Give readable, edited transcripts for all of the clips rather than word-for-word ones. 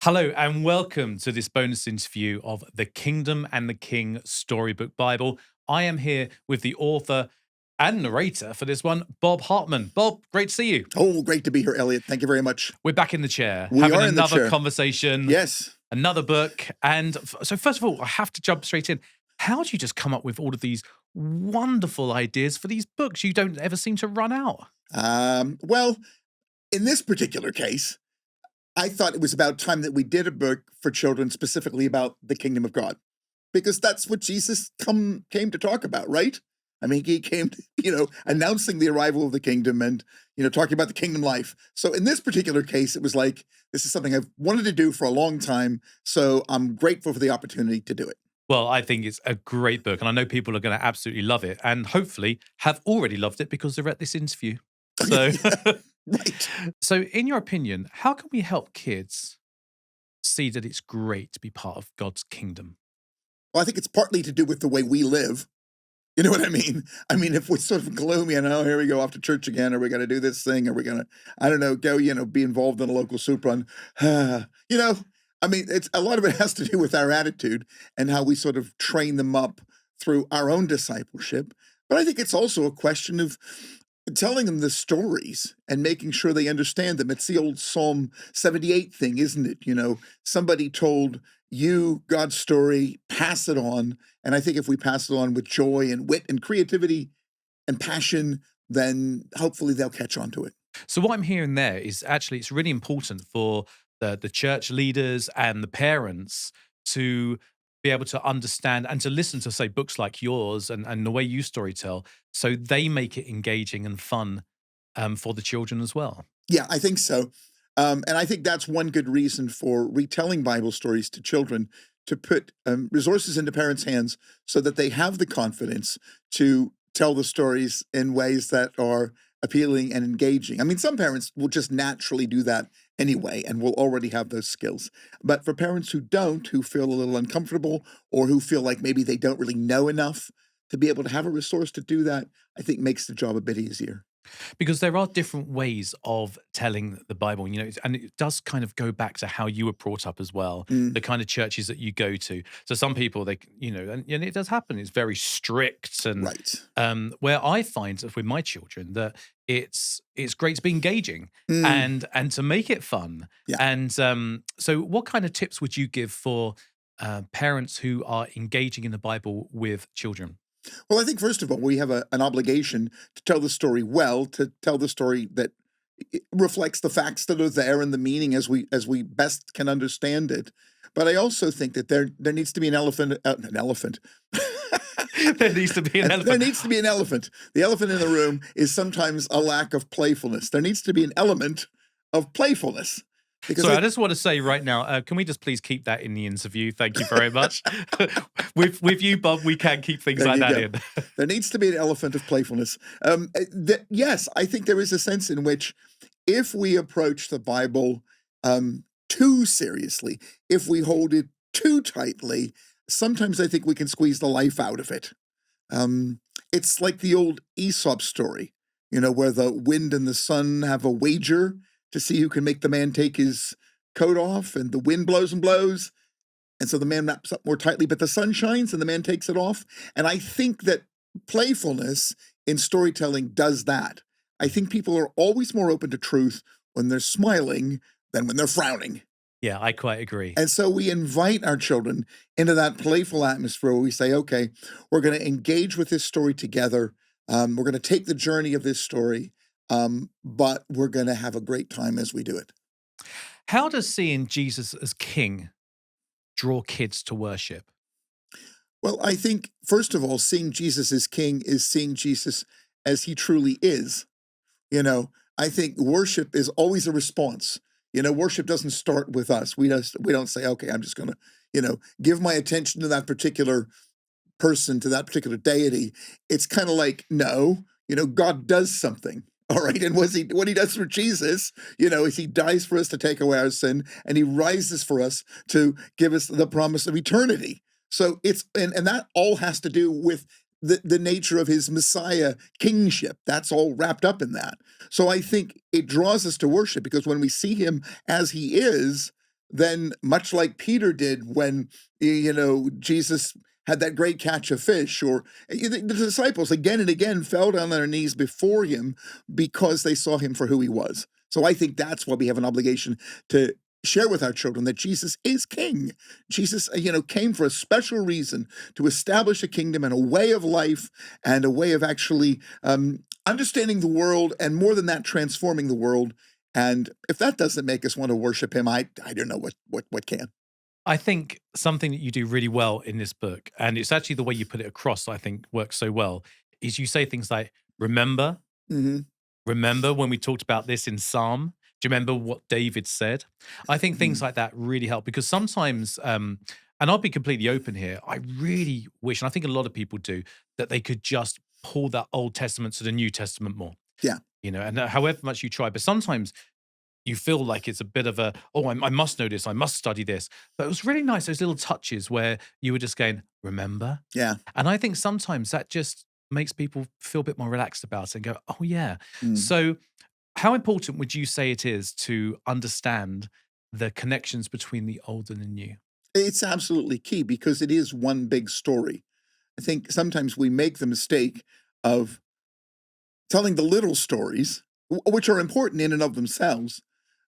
Hello and welcome to this bonus interview of The Kingdom and the King Storybook Bible. I am here with the author and narrator for this one, Bob Hartman. Bob, great to see you. Oh, great to be here, Elliot. Thank you very much. We're back in the chair, We having are in the another chair. conversation, Yes. another book. And so first of all, I have to jump straight in. How do you just come up with all of these wonderful ideas for these books? You don't ever seem to run out. Well, in this particular case, I thought it was about time that we did a book for children specifically about the kingdom of God, because that's what Jesus came to talk about, right? I mean, he came, announcing the arrival of the kingdom and, talking about the kingdom life. So in this particular case, it was like, this is something I've wanted to do for a long time. So I'm grateful for the opportunity to do it. Well, I think it's a great book, and I know people are going to absolutely love it, and hopefully have already loved it because they're at this interview. So, Right. so in your opinion, how can we help kids see that it's great to be part of God's kingdom? Well, I think it's partly to do with the way we live. You know what I mean? I mean, if we're sort of gloomy and, oh, here we go off to church again, are we going to do this thing? Are we going to, I don't know, go, be involved in a local soup run? I mean, it's a lot of it has to do with our attitude and how we sort of train them up through our own discipleship. But I think it's also a question of telling them the stories and making sure they understand them. It's the old Psalm 78 thing, isn't it? Somebody told you God's story, pass it on. And I think if we pass it on with joy and wit and creativity and passion, then hopefully they'll catch on to it. So what I'm hearing there is actually it's really important for the church leaders and the parents to be able to understand and to listen to, say, books like yours and the way you storytell, so they make it engaging and fun for the children as well. Yeah, I think so. And I think that's one good reason for retelling Bible stories to children, to put resources into parents' hands so that they have the confidence to tell the stories in ways that are appealing and engaging. I mean, some parents will just naturally do that anyway and will already have those skills. But for parents who don't, who feel a little uncomfortable or who feel like maybe they don't really know enough to be able to have a resource to do that, I think makes the job a bit easier. Because there are different ways of telling the Bible, and it does kind of go back to how you were brought up as well, Mm, the kind of churches that you go to. So some people, and it does happen, it's very strict. And right. where I find with my children that it's great to be engaging Mm, and to make it fun. yeah. And so what kind of tips would you give for parents who are engaging in the Bible with children? Well, I think first of all, we have an obligation to tell the story well, to tell the story that reflects the facts that are there and the meaning as we best can understand it. But I also think that there needs to be an elephant. There needs to be an There elephant. needs to be an elephant. The elephant in the room is sometimes a lack of playfulness. There needs to be an element of playfulness. Because Sorry, I just want to say right now, can we just please keep that in the interview? Thank you very much. with you, Bob, we can keep things There like you that go. in. There needs to be an elephant of playfulness. Yes, I think there is a sense in which if we approach the Bible too seriously, if we hold it too tightly, sometimes I think we can squeeze the life out of it. Um, it's like the old Aesop story, where the wind and the sun have a wager to see who can make the man take his coat off, and the wind blows and blows. And so the man wraps up more tightly, but the sun shines and the man takes it off. And I think that playfulness in storytelling does that. I think people are always more open to truth when they're smiling than when they're frowning. Yeah, I quite agree. And so we invite our children into that playful atmosphere where we say, okay, we're going to engage with this story together. We're going to take the journey of this story, but we're going to have a great time as we do it. How does seeing Jesus as king draw kids to worship? Well, I think, first of all, seeing Jesus as king is seeing Jesus as he truly is. I think worship is always a response. Worship doesn't start with us. We don't say, okay, I'm just going to, give my attention to that particular person, to that particular deity. It's kind of like, no, God does something. All right. And what he does for Jesus, is he dies for us to take away our sin, and he rises for us to give us the promise of eternity. So and that all has to do with the nature of his Messiah kingship. That's all wrapped up in that. So I think it draws us to worship, because when we see him as he is, then much like Peter did when, Jesus had that great catch of fish, or the disciples again and again fell down on their knees before him because they saw him for who he was. So I think that's why we have an obligation to share with our children that Jesus is king. Jesus, came for a special reason to establish a kingdom and a way of life and a way of actually understanding the world, and more than that, transforming the world. And if that doesn't make us want to worship him, I don't know what can. I think something that you do really well in this book, and it's actually the way you put it across, I think works so well, is you say things like, remember, Hmm. remember when we talked about this in Psalm? Do you remember what David said? I think things like that really help, because sometimes, and I'll be completely open here, I really wish, and I think a lot of people do, that they could just pull that Old Testament to the New Testament more. Yeah. And however much you try, but sometimes you feel like it's a bit of a, oh, I must know this, I must study this. But it was really nice, those little touches where you were just going, remember? Yeah. And I think sometimes that just makes people feel a bit more relaxed about it and go, oh, yeah. Mm. So, how important would you say it is to understand the connections between the old and the new? It's absolutely key because it is one big story. I think sometimes we make the mistake of telling the little stories, which are important in and of themselves,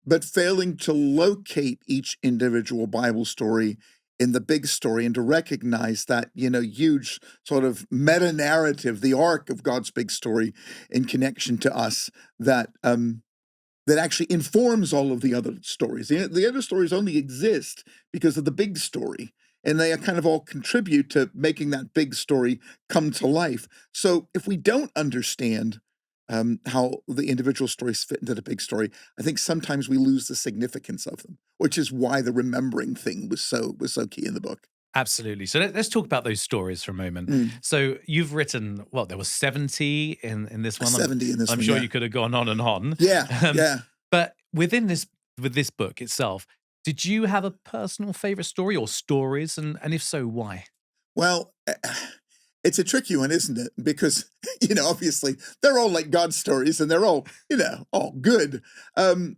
but failing to locate each individual Bible story in the big story and to recognize that, huge sort of meta narrative, the arc of God's big story in connection to us, that actually informs all of the other stories. The other stories only exist because of the big story, and they kind of all contribute to making that big story come to life. So if we don't understand how the individual stories fit into the big story, I think sometimes we lose the significance of them, which is why the remembering thing was so key in the book. Absolutely. So let's talk about those stories for a moment. Mm. So you've written, well, there was 70 in this one. 70 in this I'm one, sure yeah. you could have gone on and on. Yeah, Um, yeah. but with this book itself, did you have a personal favorite story or stories? And if so, why? Well, it's a tricky one, isn't it? Because, obviously they're all like God stories and they're all good. Um,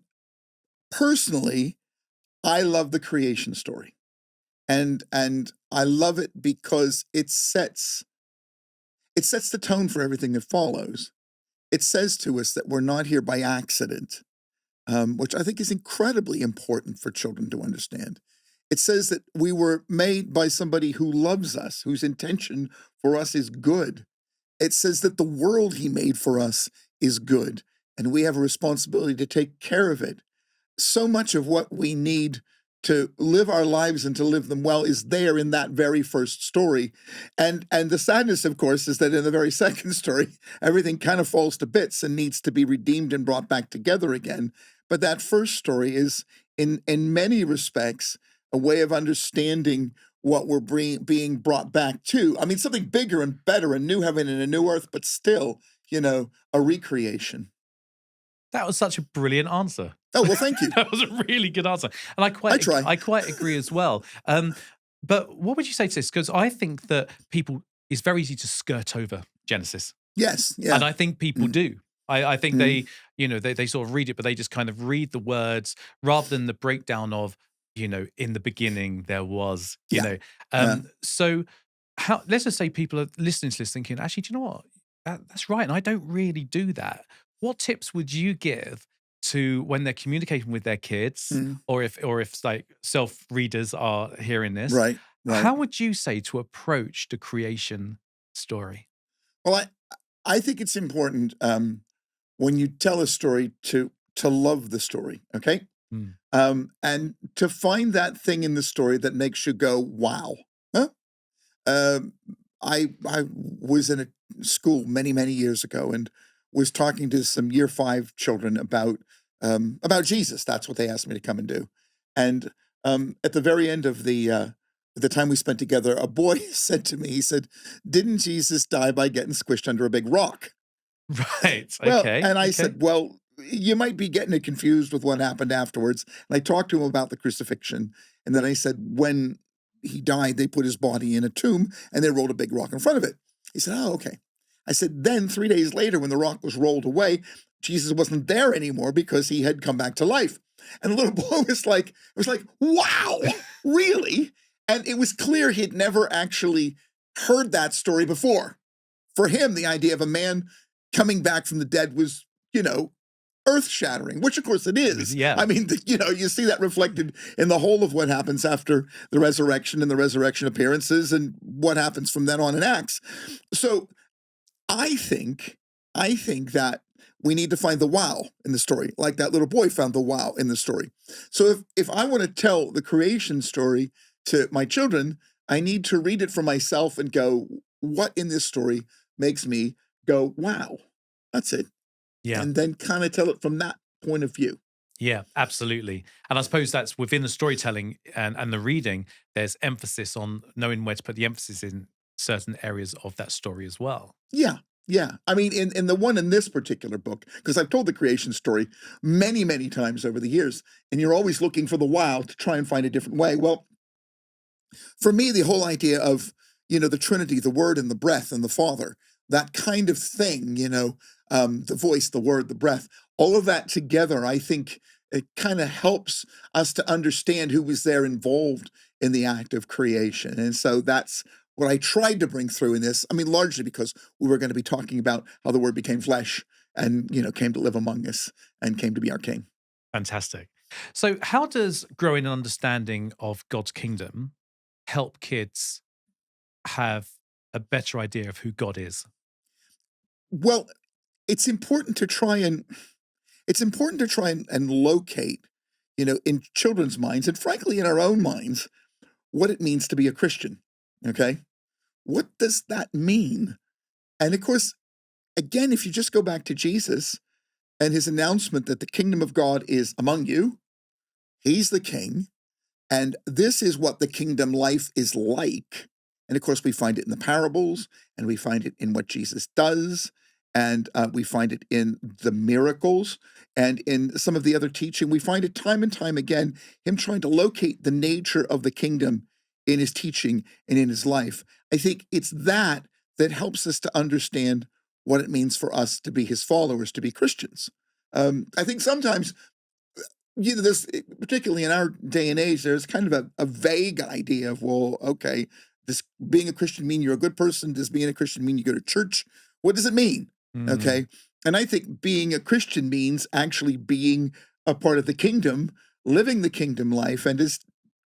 Personally, I love the creation story. And I love it because it sets the tone for everything that follows. It says to us that we're not here by accident, which I think is incredibly important for children to understand. It says that we were made by somebody who loves us, whose intention for us is good. It says that the world he made for us is good, and we have a responsibility to take care of it. So much of what we need to live our lives and to live them well is there in that very first story. And the sadness, of course, is that in the very second story, everything kind of falls to bits and needs to be redeemed and brought back together again. But that first story is, in many respects, a way of understanding what we're being brought back to. I mean, something bigger and better, a new heaven and a new earth, but still, a recreation. That was such a brilliant answer. Oh, well, thank you. That was a really good answer, and I try. I quite agree as well. But what would you say to this? Because I think that people, it's very easy to skirt over Genesis, Yes, and yeah. I think people Mm, do. I think mm, they sort of read it, but they just kind of read the words rather than the breakdown of, in the beginning there was, yeah, yeah. So how, let's just say people are listening to this thinking, actually, do you know what? That's right. And I don't really do that. What tips would you give to when they're communicating with their kids, Mm, or if like self readers are hearing this? right, right. How would you say to approach the creation story? Well, I think it's important, when you tell a story to love the story, okay? Mm. And to find that thing in the story that makes you go, "Wow." Huh? Um, I was in a school many, many years ago and was talking to some year 5 children about Jesus. That's what they asked me to come and do. And, at the very end of the time we spent together, a boy said to me, he said, "Didn't Jesus die by getting squished under a big rock?" Right. Well, Okay. and I Okay. said, "Well, you might be getting it confused with what happened afterwards." And I talked to him about the crucifixion, and then I said, "When he died, they put his body in a tomb, and they rolled a big rock in front of it." He said, "Oh, okay." I said, "Then 3 days later, when the rock was rolled away, Jesus wasn't there anymore because he had come back to life." And the little boy was like, wow, really? And it was clear he'd never actually heard that story before. For him, the idea of a man coming back from the dead was, you know, earth-shattering, which of course it is. Yeah. I mean, you know, you see that reflected in the whole of what happens after the resurrection and the resurrection appearances and what happens from then on in Acts. So I think, I think that we need to find the wow in the story, like that little boy found the wow in the story. So if I want to tell the creation story to my children, I need to read it for myself and go, what in this story makes me go, wow? That's it. Yeah. And then kind of tell it from that point of view. Yeah, absolutely. And I suppose that's within the storytelling and the reading, there's emphasis on knowing where to put the emphasis in certain areas of that story as well. Yeah. Yeah. I mean, in the one in this particular book, because I've told the creation story many, many times over the years, and you're always looking for the wow to try and find a different way. Well, for me, the whole idea of, you know, the Trinity, the Word and the breath and the Father, that kind of thing, you know, the voice, the word, the breath, all of that together, I think it kind of helps us to understand who was there involved in the act of creation. And so that's what I tried to bring through in this. I mean, largely because we were going to be talking about how the Word became flesh and, you know, came to live among us and came to be our King. Fantastic. So, how does growing an understanding of God's kingdom help kids have a better idea of who God is? Well, it's important to try and and locate, you know, in children's minds and frankly in our own minds, what it means to be a Christian. Okay. What does that mean? And of course, again, if you just go back to Jesus and his announcement that the kingdom of God is among you, he's the king, and this is what the kingdom life is like. And of course, we find it in the parables, and we find it in what Jesus does, and we find it in the miracles, and in some of the other teaching. We find it time and time again, him trying to locate the nature of the kingdom in his teaching and in his life. I think it's that that helps us to understand what it means for us to be his followers, to be Christians. I think sometimes you know, there's particularly in our day and age, there's kind of a vague idea of, well, okay, does being a Christian mean you're a good person? Does being a Christian mean you go to church? What does it mean? Mm, Okay. And I think being a Christian means actually being a part of the kingdom, living the kingdom life. And as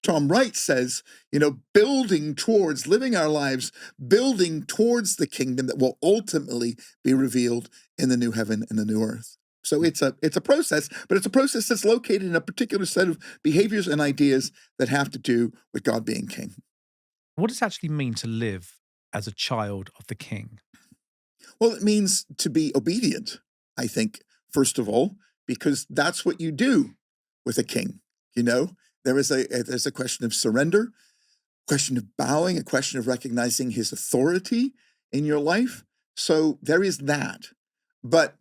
Tom Wright says, you know, building towards living our lives, building towards the kingdom that will ultimately be revealed in the new heaven and the new earth. So it's a process, but it's a process that's located in a particular set of behaviors and ideas that have to do with God being king. what does it actually mean to live as a child of the King? Well, it means to be obedient, I think, first of all, because that's what you do with a king. You know, there's a question of surrender, question of bowing, a question of recognizing his authority in your life. So there is that. But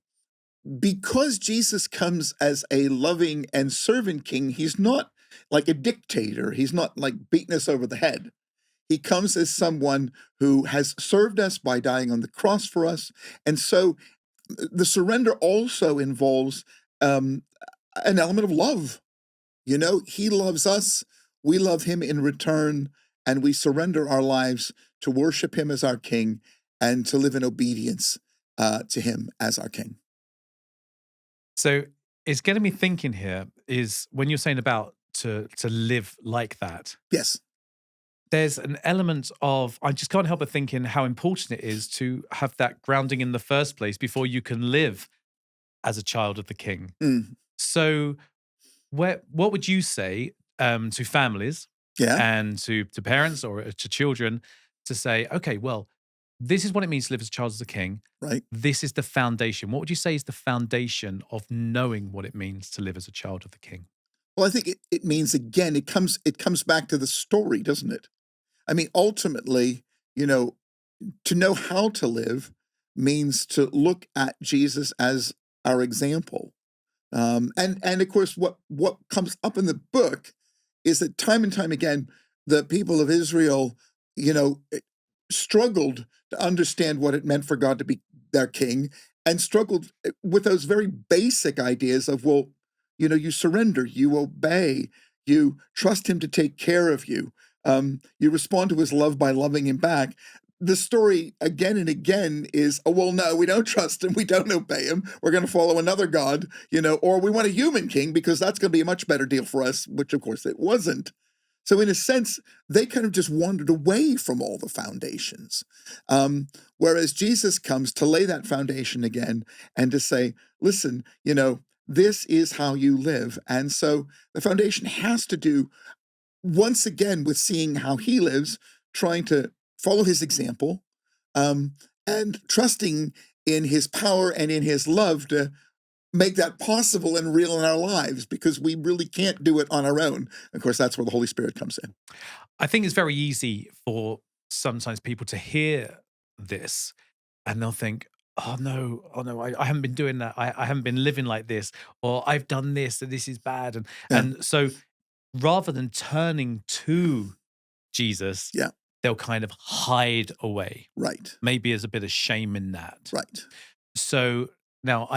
because Jesus comes as a loving and servant king, he's not like a dictator. He's not like beating us over the head. He comes as someone who has served us by dying on the cross for us. And so the surrender also involves um, an element of love. You know, he loves us, we love him in return, and we surrender our lives to worship him as our king and to live in obedience to him as our king. So, it's getting me thinking here is when you're saying about to live like that, Yes. there's an element of I just can't help but thinking how important it is to have that grounding in the first place before you can live as a child of the King. Mm. So, what would you say to families Yeah. and to parents or to children to say, okay, well, this is what it means to live as a child of the King. Right. This is the foundation. What would you say is the foundation of knowing what it means to live as a child of the King? Well, I think it means again, it comes back to the story, doesn't it? I mean, ultimately, you know, to know how to live means to look at Jesus as our example. And of course, what comes up in the book is that time and time again, the people of Israel, you know, struggled to understand what it meant for God to be their king, and struggled with those very basic ideas of, well, you surrender, you obey, you trust him to take care of you. You respond to his love by loving him back. The story again and again is, oh, well, no, we don't trust him. We don't obey him. We're going to follow another God, or we want a human king because that's going to be a much better deal for us, which of course it wasn't. So in a sense, they kind of just wandered away from all the foundations. Whereas Jesus comes to lay that foundation again and to say, listen, this is how you live. And so the foundation has to do, once again, with seeing how he lives, trying to follow his example, and trusting in his power and in his love to make that possible and real in our lives, because we really can't do it on our own. Of course, that's where the Holy Spirit comes in. I think it's very easy for sometimes people to hear this and they'll think, oh no, I haven't been doing that. I haven't been living like this, or I've done this and this is bad. And Yeah. and so rather than turning to Jesus, Yeah. they'll kind of hide away. Right. Maybe there's a bit of shame in that. Right. So now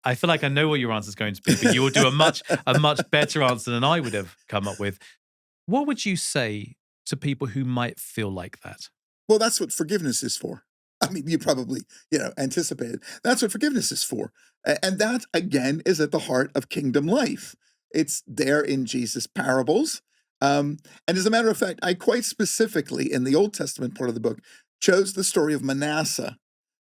I feel like I know what your answer is going to be, but you'll do a much better answer than I would have come up with. What would you say to people who might feel like that? Well, that's what forgiveness is for. I mean, you probably, anticipated. That's what forgiveness is for. And that, again, is at the heart of kingdom life. It's there in Jesus' parables. And as a matter of fact, I quite specifically, in the Old Testament part of the book, chose the story of Manasseh,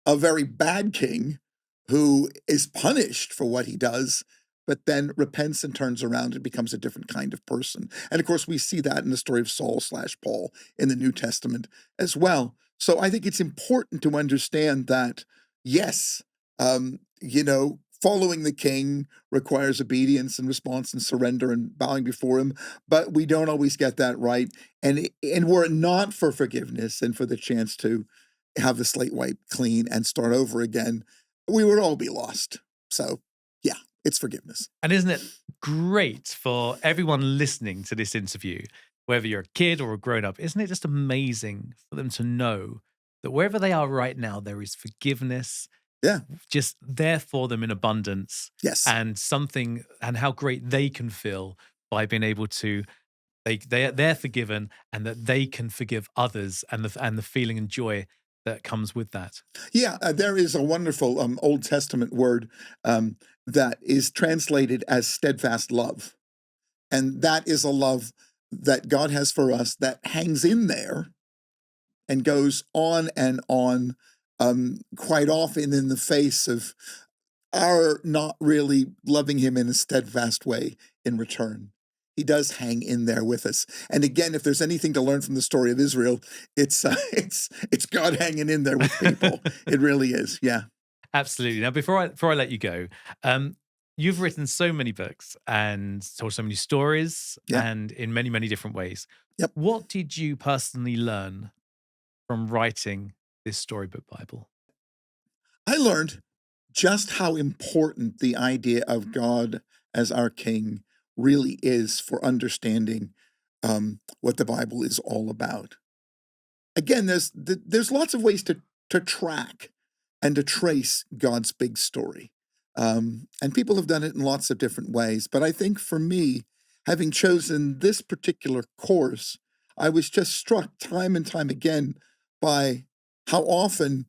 a very bad king who is punished for what he does, but then repents and turns around and becomes a different kind of person. And of course, we see that in the story of Saul/Paul in the New Testament as well. So I think it's important to understand that, yes, following the king requires obedience and response and surrender and bowing before him, but we don't always get that right. And were it not for forgiveness and for the chance to have the slate wiped clean and start over again, we would all be lost. So, yeah, it's forgiveness. And isn't it great for everyone listening to this interview, whether you're a kid or a grown-up, isn't it just amazing for them to know that wherever they are right now, there is forgiveness, Yeah. just there for them in abundance. Yes. And how great they can feel by being able to, they're forgiven, and that they can forgive others, and the feeling and joy that comes with that. Yeah, there is a wonderful Old Testament word that is translated as steadfast love. And that is a love that God has for us that hangs in there and goes on and on, quite often in the face of our not really loving him in a steadfast way in return. He does hang in there with us. And again, if there's anything to learn from the story of Israel, it's God hanging in there with people. It really is. Yeah. Absolutely. Now, before I let you go, you've written so many books and told so many stories, Yeah. and in many, many different ways. Yep. What did you personally learn from writing this storybook Bible? I learned just how important the idea of God as our King really is for understanding what the Bible is all about. Again, there's lots of ways to track and to trace God's big story. And people have done it in lots of different ways. But I think for me, having chosen this particular course, I was just struck time and time again by how often,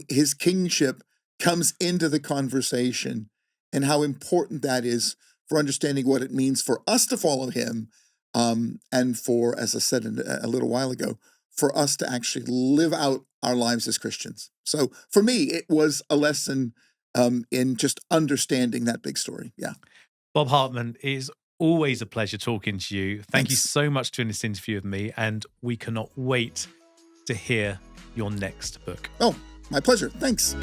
his kingship comes into the conversation, and how important that is for understanding what it means for us to follow him, and for, as I said a little while ago, for us to actually live out our lives as Christians. So for me, it was a lesson in just understanding that big story. Yeah. Bob Hartman, it is always a pleasure talking to you. Thank you Thanks. so much for doing this interview with me, and we cannot wait to hear your next book. Oh, my pleasure. Thanks.